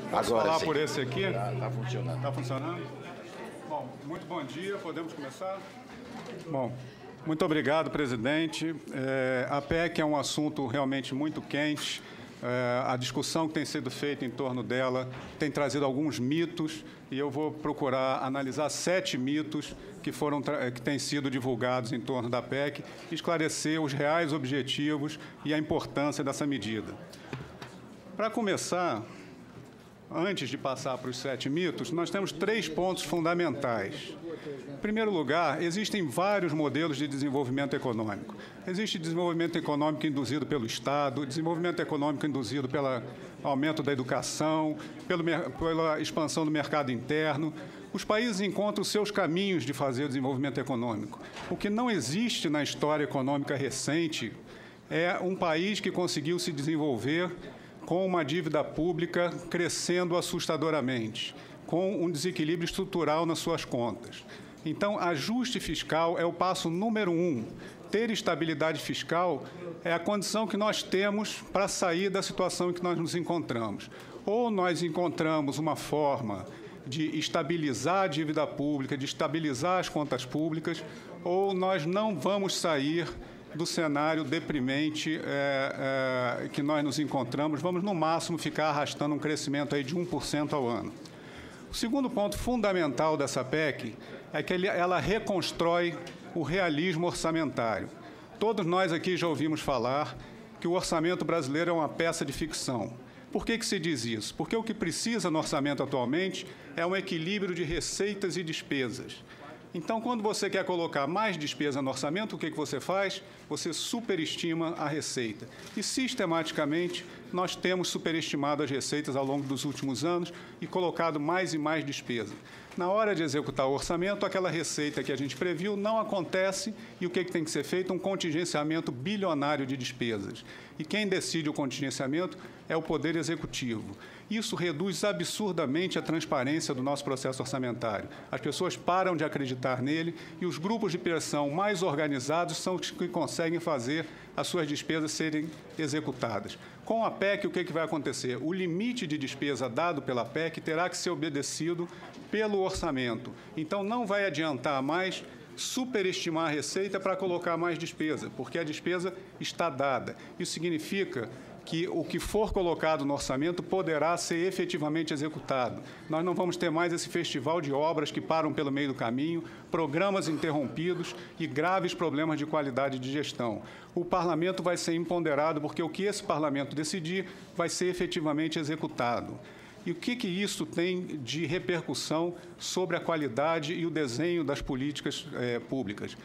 Posso Agora falar sim. por esse aqui? Tá funcionando. Está funcionando? Bom, muito bom dia. Podemos começar? Bom, muito obrigado, presidente. A PEC é um assunto realmente muito quente. A discussão que tem sido feita em torno dela tem trazido alguns mitos e eu vou procurar analisar 7 mitos que têm sido divulgados em torno da PEC e esclarecer os reais objetivos e a importância dessa medida. Para começar, antes de passar para os 7 mitos, nós temos 3 pontos fundamentais. Em primeiro lugar, existem vários modelos de desenvolvimento econômico. Existe desenvolvimento econômico induzido pelo Estado, desenvolvimento econômico induzido pelo aumento da educação, pela expansão do mercado interno. Os países encontram os seus caminhos de fazer o desenvolvimento econômico. O que não existe na história econômica recente é um país que conseguiu se desenvolver com uma dívida pública crescendo assustadoramente, com um desequilíbrio estrutural nas suas contas. Então, ajuste fiscal é o passo número 1. Ter estabilidade fiscal é a condição que nós temos para sair da situação em que nós nos encontramos. Ou nós encontramos uma forma de estabilizar a dívida pública, de estabilizar as contas públicas, ou nós não vamos sair do cenário deprimente que nós nos encontramos, vamos, no máximo, ficar arrastando um crescimento aí de 1% ao ano. O segundo ponto fundamental dessa PEC é que ela reconstrói o realismo orçamentário. Todos nós aqui já ouvimos falar que o orçamento brasileiro é uma peça de ficção. Por que se diz isso? Porque o que precisa no orçamento atualmente é um equilíbrio de receitas e despesas. Então, quando você quer colocar mais despesa no orçamento, o que você faz? Você superestima a receita. E, sistematicamente, nós temos superestimado as receitas ao longo dos últimos anos e colocado mais e mais despesa. Na hora de executar o orçamento, aquela receita que a gente previu não acontece e o que tem que ser feito? Um contingenciamento bilionário de despesas. E quem decide o contingenciamento é o Poder Executivo. Isso reduz absurdamente a transparência do nosso processo orçamentário. As pessoas param de acreditar nele e os grupos de pressão mais organizados são os que conseguem fazer as suas despesas serem executadas. Com a PEC, o que vai acontecer? O limite de despesa dado pela PEC terá que ser obedecido pelo orçamento. Então, não vai adiantar mais superestimar a receita para colocar mais despesa, porque a despesa está dada. Isso significa que o que for colocado no orçamento poderá ser efetivamente executado. Nós não vamos ter mais esse festival de obras que param pelo meio do caminho, programas interrompidos e graves problemas de qualidade de gestão. O parlamento vai ser imponderado porque o que esse parlamento decidir vai ser efetivamente executado. E o que isso tem de repercussão sobre a qualidade e o desenho das políticas públicas?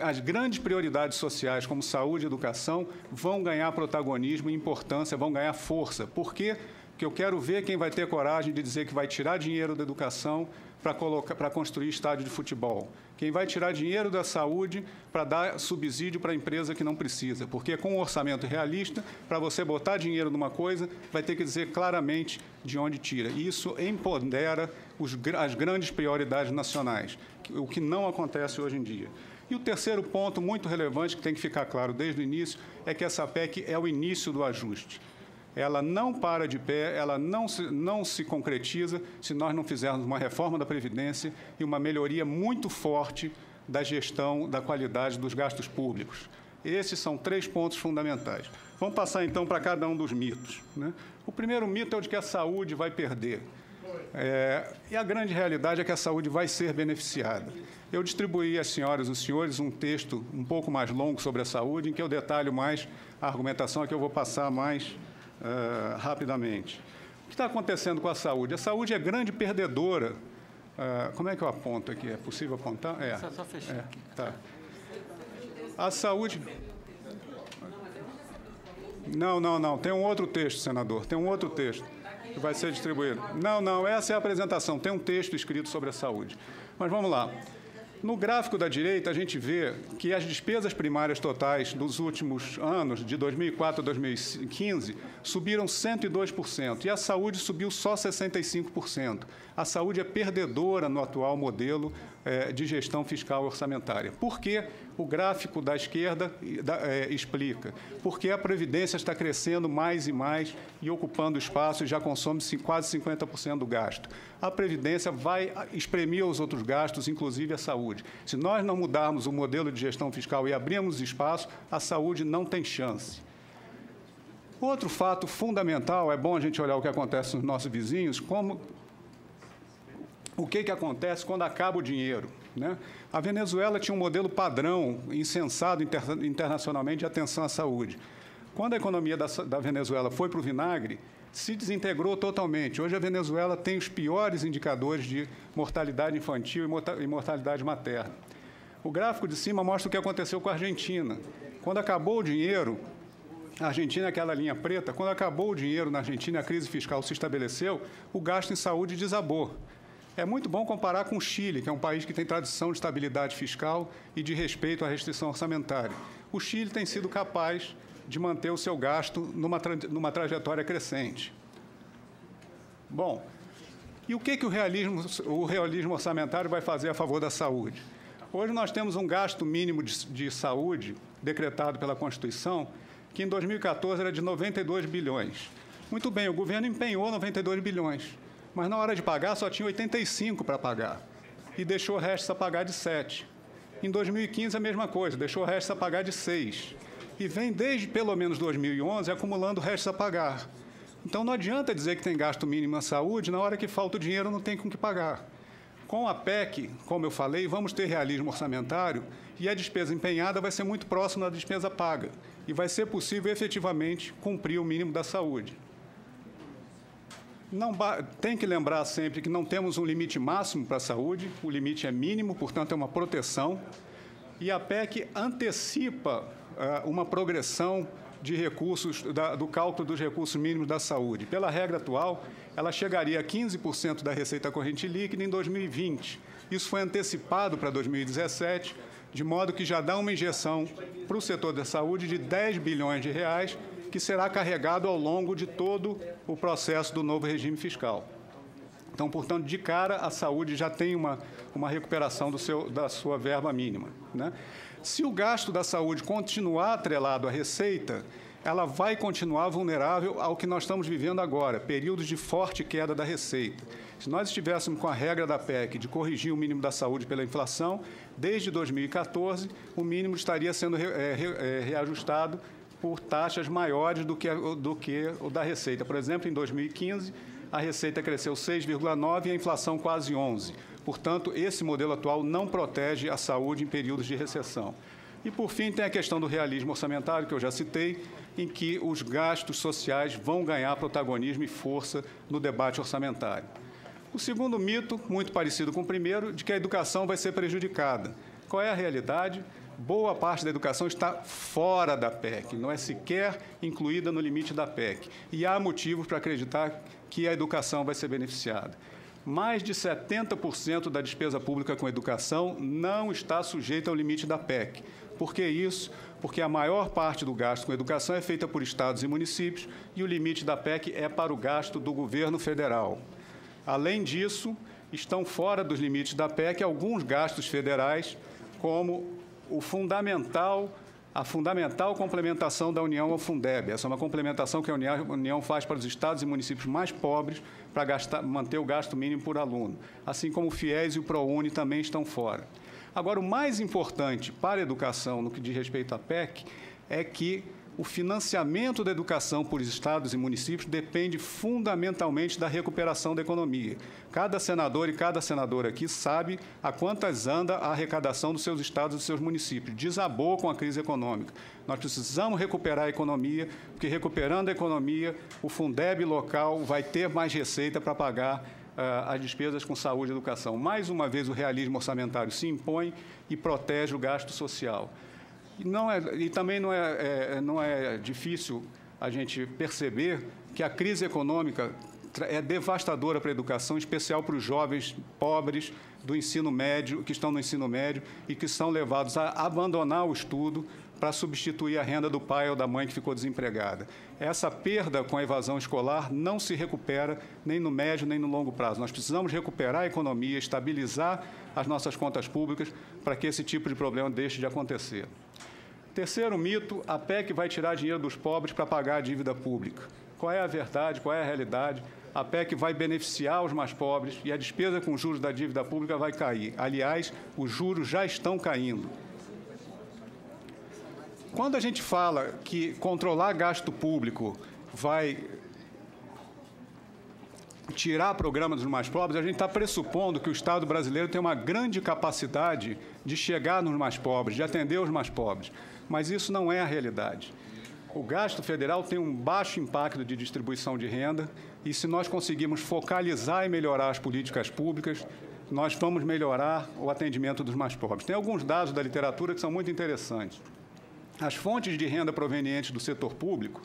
As grandes prioridades sociais, como saúde e educação, vão ganhar protagonismo e importância, vão ganhar força. Por quê? Porque eu quero ver quem vai ter coragem de dizer que vai tirar dinheiro da educação para construir estádio de futebol. Quem vai tirar dinheiro da saúde para dar subsídio para a empresa que não precisa. Porque com um orçamento realista, para você botar dinheiro numa coisa, vai ter que dizer claramente de onde tira. E isso empodera as grandes prioridades nacionais, o que não acontece hoje em dia. E o terceiro ponto muito relevante, que tem que ficar claro desde o início, é que essa PEC é o início do ajuste. Ela não para de pé, ela não se concretiza se nós não fizermos uma reforma da Previdência e uma melhoria muito forte da gestão da qualidade dos gastos públicos. Esses são 3 pontos fundamentais. Vamos passar, então, para cada um dos mitos, né? O primeiro mito é o de que a saúde vai perder. E a grande realidade é que a saúde vai ser beneficiada. Eu distribuí às senhoras e os senhores um texto um pouco mais longo sobre a saúde, em que eu detalho mais a argumentação, que eu vou passar mais rapidamente. O que está acontecendo com a saúde? A saúde é grande perdedora. Como é que eu aponto aqui? É possível apontar? Só fechar aqui. Tá. A saúde... Não. Tem um outro texto, senador. Tem um outro texto que vai ser distribuído. Não. Essa é a apresentação. Tem um texto escrito sobre a saúde. Mas vamos lá. No gráfico da direita, a gente vê que as despesas primárias totais dos últimos anos, de 2004 a 2015, subiram 102%, e a saúde subiu só 65%. A saúde é perdedora no atual modelo de gestão fiscal orçamentária. Por que o gráfico da esquerda explica? Porque a Previdência está crescendo mais e mais e ocupando espaço e já consome quase 50% do gasto. A Previdência vai espremer os outros gastos, inclusive a saúde. Se nós não mudarmos o modelo de gestão fiscal e abrirmos espaço, a saúde não tem chance. Outro fato fundamental, é bom a gente olhar o que acontece nos nossos vizinhos, o que acontece quando acaba o dinheiro, né? A Venezuela tinha um modelo padrão, incensado internacionalmente, de atenção à saúde. Quando a economia da Venezuela foi para o vinagre, se desintegrou totalmente. Hoje a Venezuela tem os piores indicadores de mortalidade infantil e mortalidade materna. O gráfico de cima mostra o que aconteceu com a Argentina. Quando acabou o dinheiro, a Argentina é aquela linha preta, quando acabou o dinheiro na Argentina e a crise fiscal se estabeleceu, o gasto em saúde desabou. É muito bom comparar com o Chile, que é um país que tem tradição de estabilidade fiscal e de respeito à restrição orçamentária. O Chile tem sido capaz de manter o seu gasto numa trajetória crescente. Bom, e o que o realismo orçamentário vai fazer a favor da saúde? Hoje nós temos um gasto mínimo de saúde decretado pela Constituição, que em 2014 era de 92 bilhões. Muito bem, o governo empenhou 92 bilhões. Mas, na hora de pagar, só tinha 85 para pagar. E deixou o resto a pagar de 7. Em 2015, a mesma coisa, deixou o resto a pagar de 6. E vem, desde pelo menos 2011, acumulando o resto a pagar. Então, não adianta dizer que tem gasto mínimo na saúde, na hora que falta o dinheiro, não tem com que pagar. Com a PEC, como eu falei, vamos ter realismo orçamentário e a despesa empenhada vai ser muito próxima da despesa paga. E vai ser possível, efetivamente, cumprir o mínimo da saúde. Tem que lembrar sempre que não temos um limite máximo para a saúde, o limite é mínimo, portanto, é uma proteção, e a PEC antecipa uma progressão de recursos, do cálculo dos recursos mínimos da saúde. Pela regra atual, ela chegaria a 15% da receita corrente líquida em 2020. Isso foi antecipado para 2017, de modo que já dá uma injeção para o setor da saúde de 10 bilhões de reais, que será carregado ao longo de todo o processo do novo regime fiscal. Então, portanto, de cara, a saúde já tem uma recuperação da sua verba mínima, né? Se o gasto da saúde continuar atrelado à receita, ela vai continuar vulnerável ao que nós estamos vivendo agora, períodos de forte queda da receita. Se nós estivéssemos com a regra da PEC de corrigir o mínimo da saúde pela inflação, desde 2014, o mínimo estaria sendo reajustado por taxas maiores do que o da receita. Por exemplo, em 2015, a receita cresceu 6,9% e a inflação quase 11%. Portanto, esse modelo atual não protege a saúde em períodos de recessão. E, por fim, tem a questão do realismo orçamentário, que eu já citei, em que os gastos sociais vão ganhar protagonismo e força no debate orçamentário. O segundo mito, muito parecido com o primeiro, de que a educação vai ser prejudicada. Qual é a realidade? Boa parte da educação está fora da PEC, não é sequer incluída no limite da PEC. E há motivos para acreditar que a educação vai ser beneficiada. Mais de 70% da despesa pública com educação não está sujeita ao limite da PEC. Por que isso? Porque a maior parte do gasto com educação é feita por estados e municípios e o limite da PEC é para o gasto do governo federal. Além disso, estão fora dos limites da PEC alguns gastos federais, como a fundamental complementação da União ao Fundeb. Essa é uma complementação que a União faz para os estados e municípios mais pobres para manter o gasto mínimo por aluno, assim como o FIES e o ProUni também estão fora. Agora, o mais importante para a educação, no que diz respeito à PEC, é que o financiamento da educação por estados e municípios depende fundamentalmente da recuperação da economia. Cada senador e cada senadora aqui sabe a quantas anda a arrecadação dos seus estados e dos seus municípios. Desabou com a crise econômica. Nós precisamos recuperar a economia, porque recuperando a economia, o Fundeb local vai ter mais receita para pagar as despesas com saúde e educação. Mais uma vez, o realismo orçamentário se impõe e protege o gasto social. E também não é difícil a gente perceber que a crise econômica é devastadora para a educação, em especial para os jovens pobres do ensino médio, que estão no ensino médio e que são levados a abandonar o estudo para substituir a renda do pai ou da mãe que ficou desempregada. Essa perda com a evasão escolar não se recupera nem no médio nem no longo prazo. Nós precisamos recuperar a economia, estabilizar as nossas contas públicas para que esse tipo de problema deixe de acontecer. Terceiro mito, a PEC vai tirar dinheiro dos pobres para pagar a dívida pública. Qual é a verdade, qual é a realidade? A PEC vai beneficiar os mais pobres e a despesa com juros da dívida pública vai cair. Aliás, os juros já estão caindo. Quando a gente fala que controlar gasto público vai tirar programas dos mais pobres, a gente está pressupondo que o Estado brasileiro tem uma grande capacidade de chegar nos mais pobres, de atender os mais pobres. Mas isso não é a realidade. O gasto federal tem um baixo impacto de distribuição de renda e, se nós conseguirmos focalizar e melhorar as políticas públicas, nós vamos melhorar o atendimento dos mais pobres. Tem alguns dados da literatura que são muito interessantes. As fontes de renda provenientes do setor público,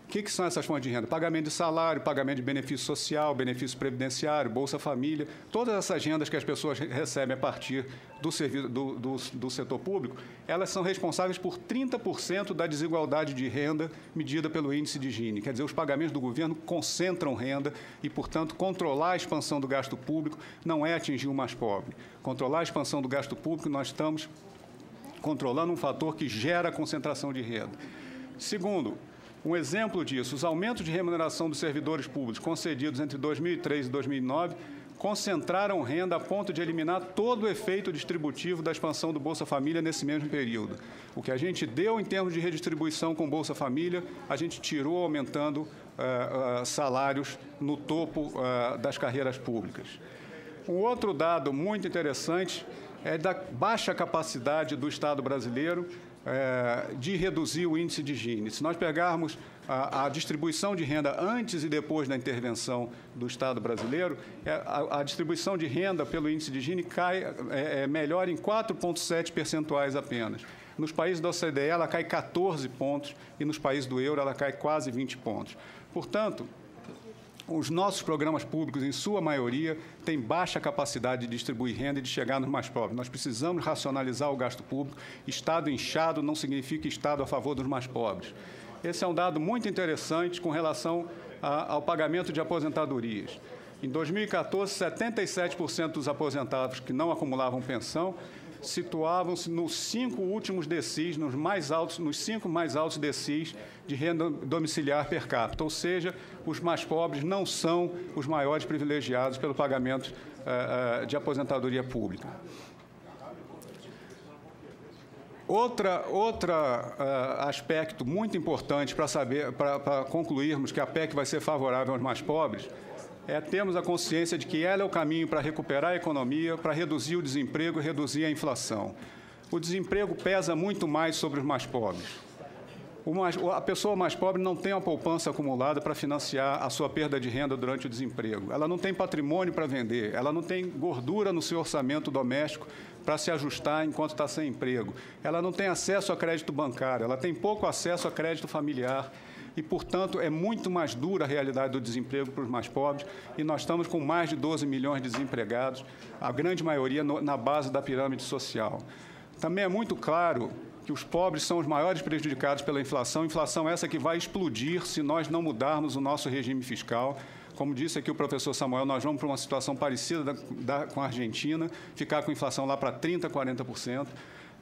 o que são essas fontes de renda? Pagamento de salário, pagamento de benefício social, benefício previdenciário, Bolsa Família, todas essas rendas que as pessoas recebem a partir do setor público, elas são responsáveis por 30% da desigualdade de renda medida pelo índice de Gini. Quer dizer, os pagamentos do governo concentram renda e, portanto, controlar a expansão do gasto público não é atingir o mais pobre. Controlar a expansão do gasto público, nós estamos controlando um fator que gera a concentração de renda. Segundo, um exemplo disso, os aumentos de remuneração dos servidores públicos concedidos entre 2003 e 2009 concentraram renda a ponto de eliminar todo o efeito distributivo da expansão do Bolsa Família nesse mesmo período. O que a gente deu em termos de redistribuição com Bolsa Família, a gente tirou aumentando salários no topo das carreiras públicas. Um outro dado muito interessante é da baixa capacidade do Estado brasileiro de reduzir o índice de Gini. Se nós pegarmos a distribuição de renda antes e depois da intervenção do Estado brasileiro, a distribuição de renda pelo índice de Gini melhora em 4,7 percentuais apenas. Nos países da OCDE, ela cai 14 pontos e nos países do euro, ela cai quase 20 pontos. Portanto, os nossos programas públicos, em sua maioria, têm baixa capacidade de distribuir renda e de chegar nos mais pobres. Nós precisamos racionalizar o gasto público. Estado inchado não significa Estado a favor dos mais pobres. Esse é um dado muito interessante com relação ao pagamento de aposentadorias. Em 2014, 77% dos aposentados que não acumulavam pensão situavam-se nos 5 últimos DCIs, nos 5 mais altos DCIs de renda domiciliar per capita, ou seja, os mais pobres não são os maiores privilegiados pelo pagamento de aposentadoria pública. Outro aspecto muito importante para concluirmos que a PEC vai ser favorável aos mais pobres é termos a consciência de que ela é o caminho para recuperar a economia, para reduzir o desemprego e reduzir a inflação. O desemprego pesa muito mais sobre os mais pobres. A pessoa mais pobre não tem uma poupança acumulada para financiar a sua perda de renda durante o desemprego. Ela não tem patrimônio para vender, ela não tem gordura no seu orçamento doméstico para se ajustar enquanto está sem emprego. Ela não tem acesso a crédito bancário, ela tem pouco acesso a crédito familiar. E, portanto, é muito mais dura a realidade do desemprego para os mais pobres, e nós estamos com mais de 12 milhões de desempregados, a grande maioria na base da pirâmide social. Também é muito claro que os pobres são os maiores prejudicados pela inflação essa que vai explodir se nós não mudarmos o nosso regime fiscal. Como disse aqui o professor Samuel, nós vamos para uma situação parecida com a Argentina, ficar com inflação lá para 30%, 40%.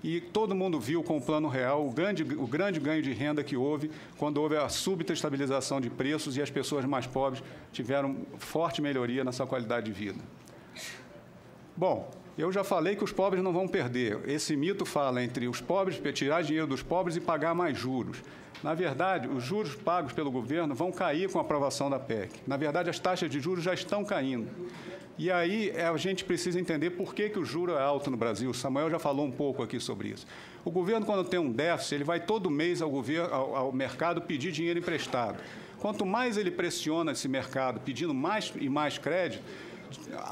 E todo mundo viu com o Plano Real o grande ganho de renda que houve quando houve a súbita estabilização de preços e as pessoas mais pobres tiveram forte melhoria na sua qualidade de vida. Bom, eu já falei que os pobres não vão perder. Esse mito fala entre os pobres, tirar dinheiro dos pobres e pagar mais juros. Na verdade, os juros pagos pelo governo vão cair com a aprovação da PEC. Na verdade, as taxas de juros já estão caindo. E aí a gente precisa entender por que o juro é alto no Brasil. O Samuel já falou um pouco aqui sobre isso. O governo, quando tem um déficit, ele vai todo mês ao mercado pedir dinheiro emprestado. Quanto mais ele pressiona esse mercado pedindo mais e mais crédito,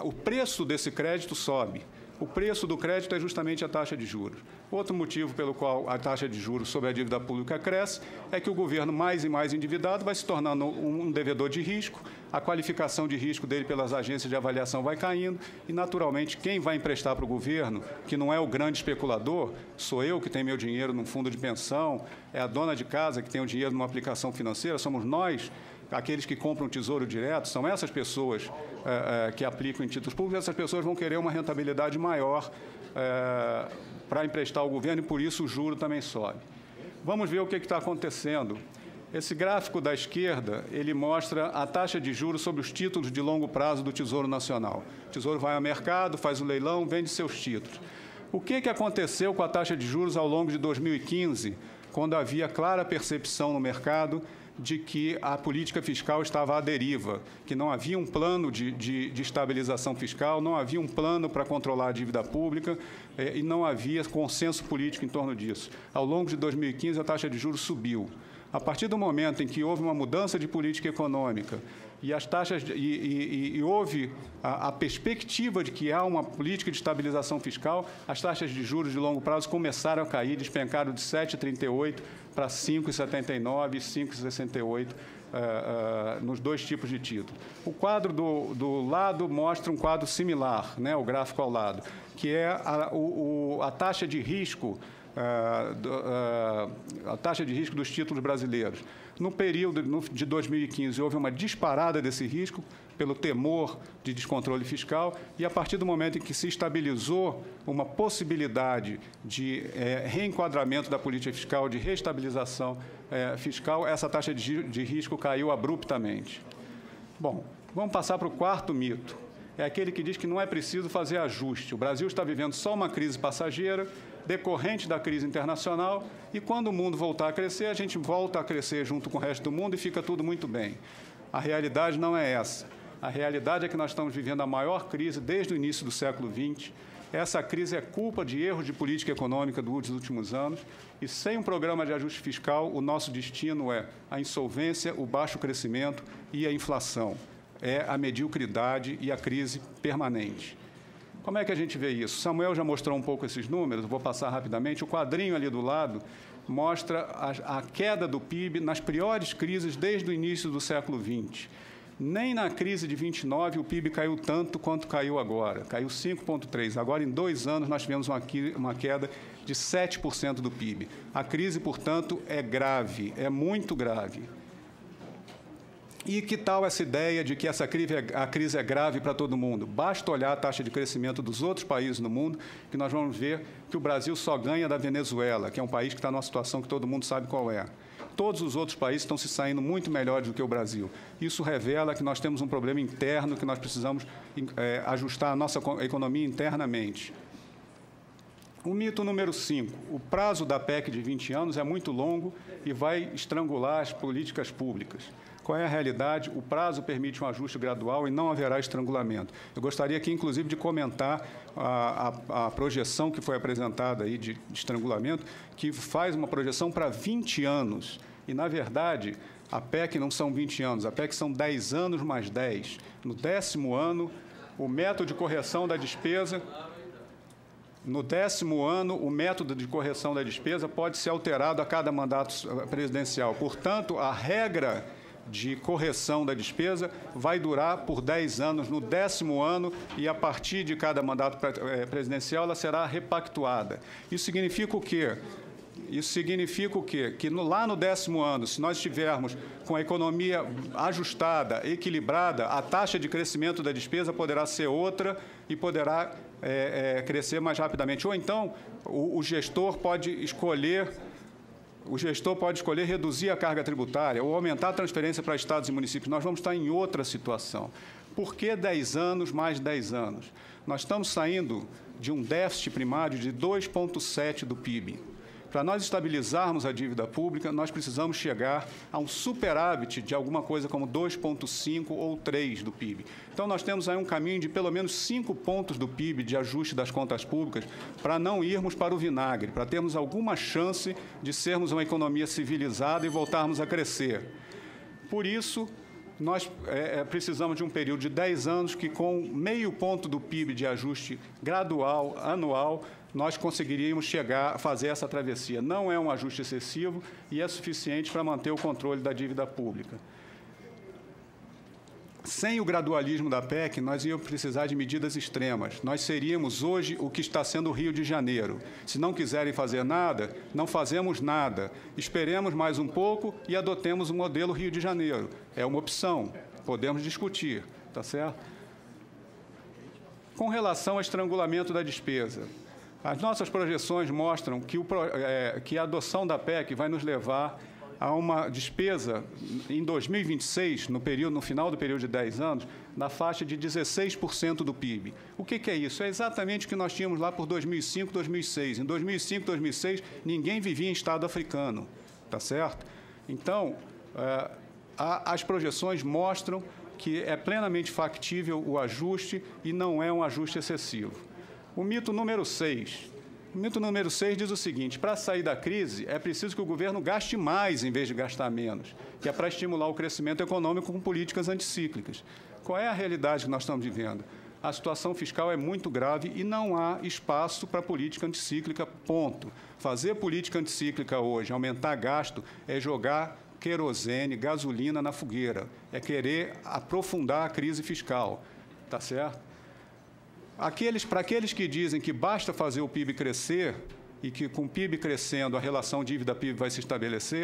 o preço desse crédito sobe. O preço do crédito é justamente a taxa de juros. Outro motivo pelo qual a taxa de juros sobre a dívida pública cresce é que o governo, mais e mais endividado, vai se tornando um devedor de risco, a qualificação de risco dele pelas agências de avaliação vai caindo e, naturalmente, quem vai emprestar para o governo, que não é o grande especulador, sou eu que tenho meu dinheiro num fundo de pensão, é a dona de casa que tem o dinheiro numa aplicação financeira, somos nós, aqueles que compram tesouro direto, são essas pessoas que aplicam em títulos públicos, essas pessoas vão querer uma rentabilidade maior para emprestar ao governo e, por isso, o juro também sobe. Vamos ver o que está acontecendo. Esse gráfico da esquerda, ele mostra a taxa de juros sobre os títulos de longo prazo do Tesouro Nacional. O Tesouro vai ao mercado, faz o leilão, vende seus títulos. O que aconteceu com a taxa de juros ao longo de 2015, quando havia clara percepção no mercado de que a política fiscal estava à deriva, que não havia um plano de estabilização fiscal, não havia um plano para controlar a dívida pública e não havia consenso político em torno disso. Ao longo de 2015, a taxa de juros subiu. A partir do momento em que houve uma mudança de política econômica e as taxas e houve a perspectiva de que há uma política de estabilização fiscal, as taxas de juros de longo prazo começaram a cair, despencaram de 7,38 para 5,79 e 5,68 nos dois tipos de título. O quadro do lado mostra um quadro similar, né, o gráfico ao lado, que é a taxa de risco a taxa de risco dos títulos brasileiros. No período de 2015, houve uma disparada desse risco pelo temor de descontrole fiscal e, a partir do momento em que se estabilizou uma possibilidade de reenquadramento da política fiscal, de reestabilização fiscal, essa taxa de risco caiu abruptamente. Bom, vamos passar para o quarto mito. É aquele que diz que não é preciso fazer ajuste. O Brasil está vivendo só uma crise passageira, decorrente da crise internacional, e quando o mundo voltar a crescer, a gente volta a crescer junto com o resto do mundo e fica tudo muito bem. A realidade não é essa. A realidade é que nós estamos vivendo a maior crise desde o início do século XX. Essa crise é culpa de erros de política econômica dos últimos anos, e sem um programa de ajuste fiscal, o nosso destino é a insolvência, o baixo crescimento e a inflação. É a mediocridade e a crise permanente. Como é que a gente vê isso? Samuel já mostrou um pouco esses números, eu vou passar rapidamente. O quadrinho ali do lado mostra a queda do PIB nas piores crises desde o início do século XX. Nem na crise de 29 o PIB caiu tanto quanto caiu agora. Caiu 5,3%. Agora, em 2 anos, nós tivemos uma queda de 7% do PIB. A crise, portanto, é grave, é muito grave. E que tal essa ideia de que a crise é grave para todo mundo? Basta olhar a taxa de crescimento dos outros países no mundo, que nós vamos ver que o Brasil só ganha da Venezuela, que é um país que está numa situação que todo mundo sabe qual é. Todos os outros países estão se saindo muito melhores do que o Brasil. Isso revela que nós temos um problema interno, que nós precisamos ajustar a nossa economia internamente. O mito número 5. O prazo da PEC de 20 anos é muito longo e vai estrangular as políticas públicas. Qual é a realidade? O prazo permite um ajuste gradual e não haverá estrangulamento. Eu gostaria aqui, inclusive, de comentar a projeção que foi apresentada aí de estrangulamento, que faz uma projeção para 20 anos. E, na verdade, a PEC não são 20 anos, a PEC são 10 anos mais 10. No 10º ano, o método de correção da despesa... No 10º ano, o método de correção da despesa pode ser alterado a cada mandato presidencial. Portanto, a regra de correção da despesa vai durar por 10 anos, no 10º ano, e a partir de cada mandato presidencial ela será repactuada. Isso significa o quê? Isso significa o quê? Que lá no 10º ano, se nós estivermos com a economia ajustada, equilibrada, a taxa de crescimento da despesa poderá ser outra e poderá crescer mais rapidamente. Ou então, o gestor pode escolher reduzir a carga tributária ou aumentar a transferência para estados e municípios. Nós vamos estar em outra situação. Por que 10 anos mais 10 anos? Nós estamos saindo de um déficit primário de 2,7% do PIB. Para nós estabilizarmos a dívida pública, nós precisamos chegar a um superávit de alguma coisa como 2,5 ou 3 do PIB. Então, nós temos aí um caminho de pelo menos 5 pontos do PIB de ajuste das contas públicas para não irmos para o vinagre, para termos alguma chance de sermos uma economia civilizada e voltarmos a crescer. Por isso, nós precisamos de um período de 10 anos que, com meio ponto do PIB de ajuste gradual, anual, nós conseguiríamos chegar a fazer essa travessia. Não é um ajuste excessivo e é suficiente para manter o controle da dívida pública. Sem o gradualismo da PEC, nós íamos precisar de medidas extremas. Nós seríamos hoje o que está sendo o Rio de Janeiro. Se não quiserem fazer nada, não fazemos nada. Esperemos mais um pouco e adotemos o modelo Rio de Janeiro. É uma opção, podemos discutir, tá certo? Com relação ao estrangulamento da despesa, as nossas projeções mostram que a adoção da PEC vai nos levar a uma despesa em 2026, no final do período de 10 anos, na faixa de 16% do PIB. O que é isso? É exatamente o que nós tínhamos lá por 2005, 2006. Em 2005, 2006, ninguém vivia em Estado africano, tá certo? Então, as projeções mostram que é plenamente factível o ajuste e não é um ajuste excessivo. O mito número 6. O mito número 6 diz o seguinte: para sair da crise, é preciso que o governo gaste mais em vez de gastar menos, que é para estimular o crescimento econômico com políticas anticíclicas. Qual é a realidade que nós estamos vivendo? A situação fiscal é muito grave e não há espaço para política anticíclica, ponto. Fazer política anticíclica hoje, aumentar gasto, é jogar querosene, gasolina na fogueira, é querer aprofundar a crise fiscal, tá certo? Para aqueles que dizem que basta fazer o PIB crescer e que, com o PIB crescendo, a relação dívida-PIB vai se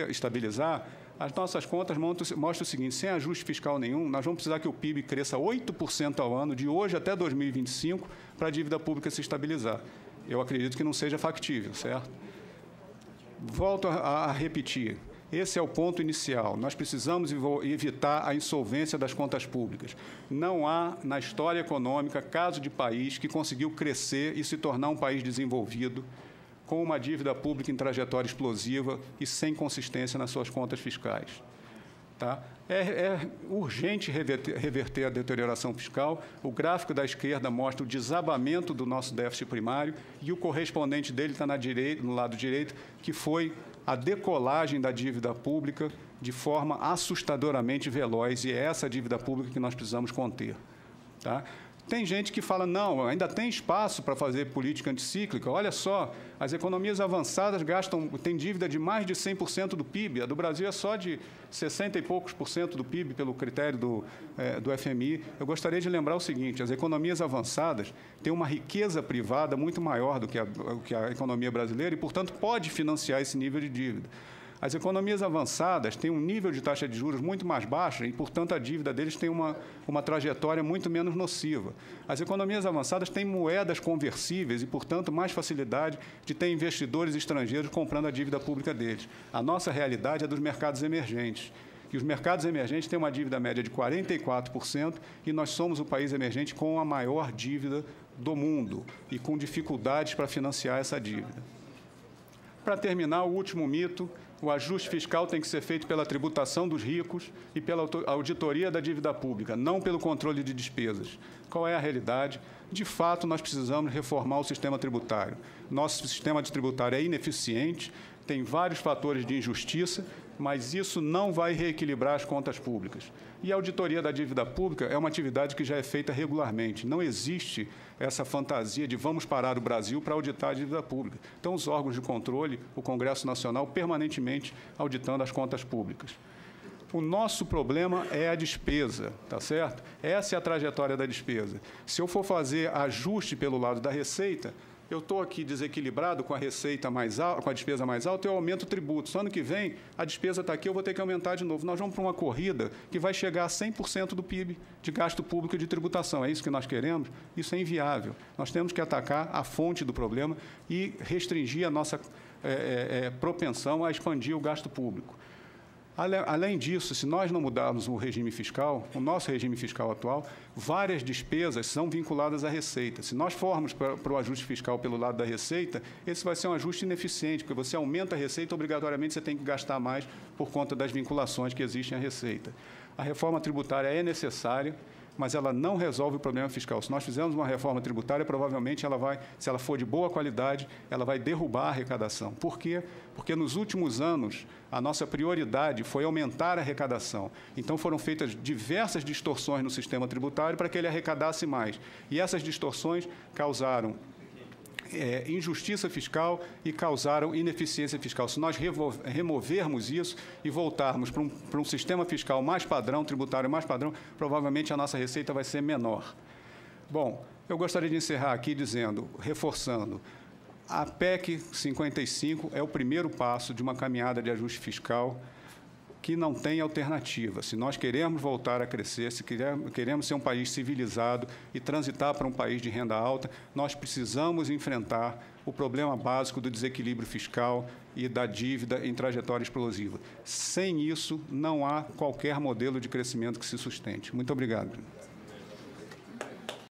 estabilizar, as nossas contas mostram o seguinte: sem ajuste fiscal nenhum, nós vamos precisar que o PIB cresça 8% ao ano, de hoje até 2025, para a dívida pública se estabilizar. Eu acredito que não seja factível, certo? Volto a repetir. Esse é o ponto inicial. Nós precisamos evitar a insolvência das contas públicas. Não há, na história econômica, caso de país que conseguiu crescer e se tornar um país desenvolvido com uma dívida pública em trajetória explosiva e sem consistência nas suas contas fiscais. Tá? É urgente reverter a deterioração fiscal. O gráfico da esquerda mostra o desabamento do nosso déficit primário e o correspondente dele está no lado direito, que foi a decolagem da dívida pública de forma assustadoramente veloz, e é essa dívida pública que nós precisamos conter. Tá? Tem gente que fala, não, ainda tem espaço para fazer política anticíclica. Olha só, as economias avançadas têm dívida de mais de 100% do PIB. A do Brasil é só de 60 e poucos por cento do PIB, pelo critério do FMI. Eu gostaria de lembrar o seguinte: as economias avançadas têm uma riqueza privada muito maior do que a economia brasileira e, portanto, pode financiar esse nível de dívida. As economias avançadas têm um nível de taxa de juros muito mais baixo e, portanto, a dívida deles tem uma trajetória muito menos nociva. As economias avançadas têm moedas conversíveis e, portanto, mais facilidade de ter investidores estrangeiros comprando a dívida pública deles. A nossa realidade é dos mercados emergentes. E os mercados emergentes têm uma dívida média de 44% e nós somos o país emergente com a maior dívida do mundo e com dificuldades para financiar essa dívida. Para terminar, o último mito: o ajuste fiscal tem que ser feito pela tributação dos ricos e pela auditoria da dívida pública, não pelo controle de despesas. Qual é a realidade? De fato, nós precisamos reformar o sistema tributário. Nosso sistema tributário é ineficiente, tem vários fatores de injustiça, mas isso não vai reequilibrar as contas públicas. E a auditoria da dívida pública é uma atividade que já é feita regularmente. Não existe essa fantasia de vamos parar o Brasil para auditar a dívida pública. Então, os órgãos de controle, o Congresso Nacional, permanentemente auditando as contas públicas. O nosso problema é a despesa, tá certo? Essa é a trajetória da despesa. Se eu for fazer ajuste pelo lado da receita, eu estou aqui desequilibrado com a receita mais alta, com a despesa mais alta, eu aumento o tributo. Só ano que vem, a despesa está aqui, eu vou ter que aumentar de novo. Nós vamos para uma corrida que vai chegar a 100% do PIB de gasto público e de tributação. É isso que nós queremos? Isso é inviável. Nós temos que atacar a fonte do problema e restringir a nossa propensão a expandir o gasto público. Além disso, se nós não mudarmos o regime fiscal, o nosso regime fiscal atual, várias despesas são vinculadas à receita. Se nós formos para o ajuste fiscal pelo lado da receita, esse vai ser um ajuste ineficiente, porque você aumenta a receita, obrigatoriamente você tem que gastar mais por conta das vinculações que existem à receita. A reforma tributária é necessária, mas ela não resolve o problema fiscal. Se nós fizermos uma reforma tributária, provavelmente ela vai, se ela for de boa qualidade, ela vai derrubar a arrecadação. Por quê? Porque nos últimos anos, a nossa prioridade foi aumentar a arrecadação. Então, foram feitas diversas distorções no sistema tributário para que ele arrecadasse mais. E essas distorções causaram injustiça fiscal e causaram ineficiência fiscal. Se nós removermos isso e voltarmos para um sistema fiscal mais padrão, tributário mais padrão, provavelmente a nossa receita vai ser menor. Bom, eu gostaria de encerrar aqui dizendo, reforçando, a PEC 55 é o primeiro passo de uma caminhada de ajuste fiscal que não tem alternativa. Se nós queremos voltar a crescer, se queremos ser um país civilizado e transitar para um país de renda alta, nós precisamos enfrentar o problema básico do desequilíbrio fiscal e da dívida em trajetória explosiva. Sem isso, não há qualquer modelo de crescimento que se sustente. Muito obrigado.